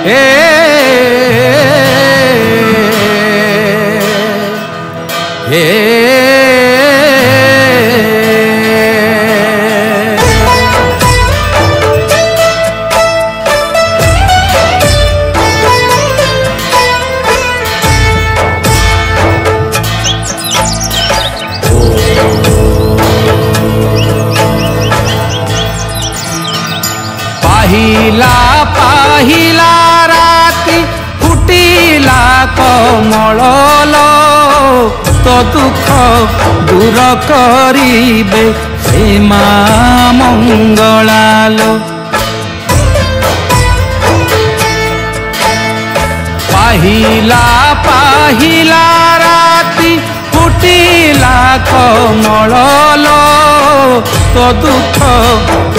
ए पाहिला पाहिला राती फुटिला कमल तो दुख दूर करिबे हे माँ मंगलालो पाहिला पाहिला राती फुटिला कमल तो दुख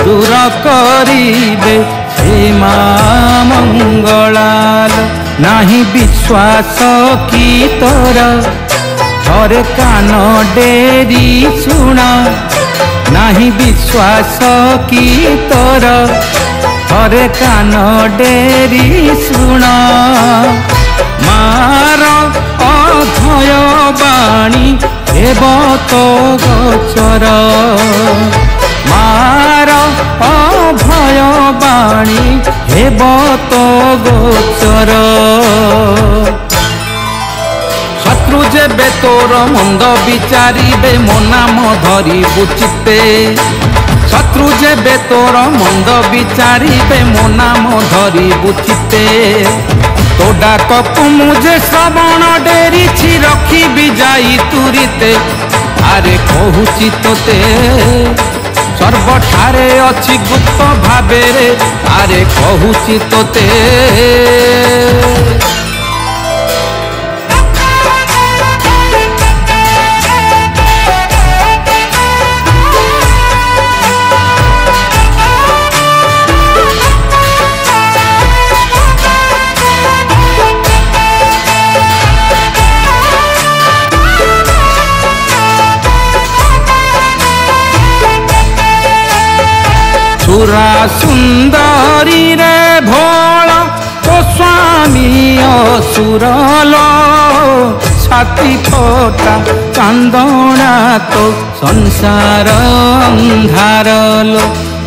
दूर करिबे हे माँ मंगलालो नाही विश्वास की तोर थोरे कान डेरी सुन नाही विश्वास की तोर थोरे कान डेरी सुन मार अभय बाणी हेब तो गोचर मार अभय बाणी हेब तो गोचर शत्रु जेबे तोर मंद विचारिबे मो नाम धरी बुचिते शत्रु जेबे तोर मंद विचारिबे मो नाम धरी बुचिते तो डाक मुझे श्रवण डेरी रखी भी जाई तुरीते आरे कहूची तोते सर्वठारे अच्छी गुप्त भावे रे आरे कहूची तोते सुरा सुंदरी रे भोल तो स्वामी असुरल छाती फोटा कांदना तो संसार अंधारलो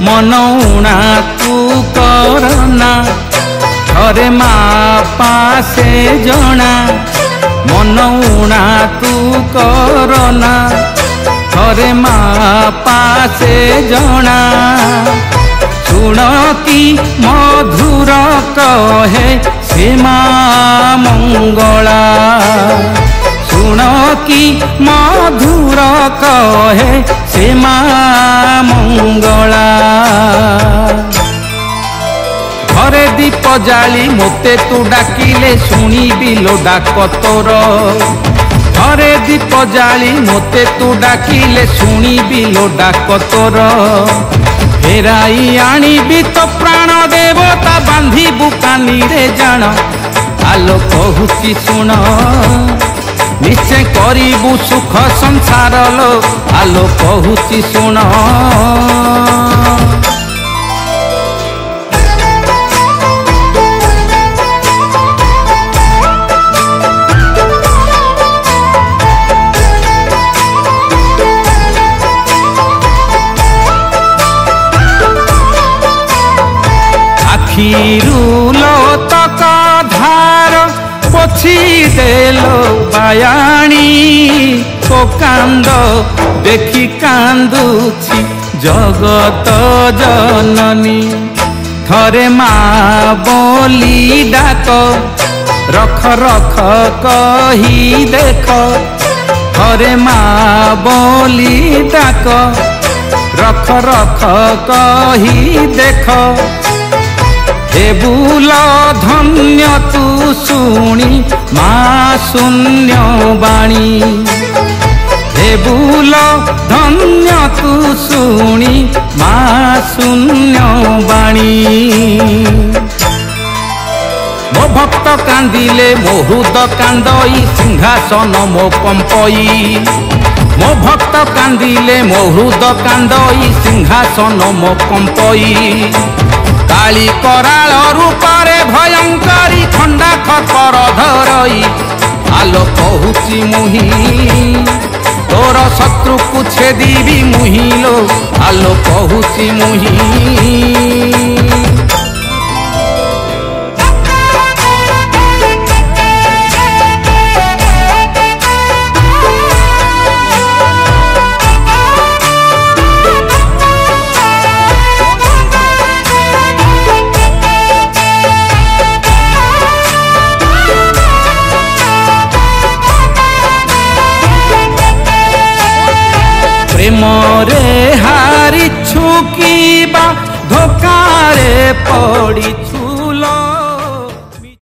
मनौना तू करना थरे माँ पासे जना मनौना तू करना थरे माँ पासे जना सुन की मधुर कहे से माँ मंगला सुन की मधुर कहे से माँ मंगला घरे दीप जाली मोते तू डाकिले शुणिबि लो डाक तोर घरे दीप जाली मोते तू डाकिले शुणिबि लो डाक तोर फेराई आनिबि तो प्राण देवता बांधी बुकानी रे जान आलो कहूची सुन निश्चय करिबु सुख संसार लो आलो कहूची सुन खीरुलो तक धार पोछी देलो बायाणी को कांद देखी कांदुची जगत जननी थरे माँ बोली डाक रख रख कही देख थरे माँ बोली डाक रख रख कही देख हेबुल धन्य तू शुणी माँ शून्य बाणी हेबुल धन्य तू शुणी माँ शून्य बाणी मो भक्त कांदिले मो हृद कांदई सिंहासन मो कंपई मो भक्त कांदिले मो हृद कांदई सिंहासन मो कंपई काली कराल रूपरे भयंकरी खंडा खपर धरई आलो कहूची मुही तोर शत्रु को छेदी मुहिलो आलो कहूची मुही। प्रेमरे हारी छुकीबा धोकारे पड़ी छु।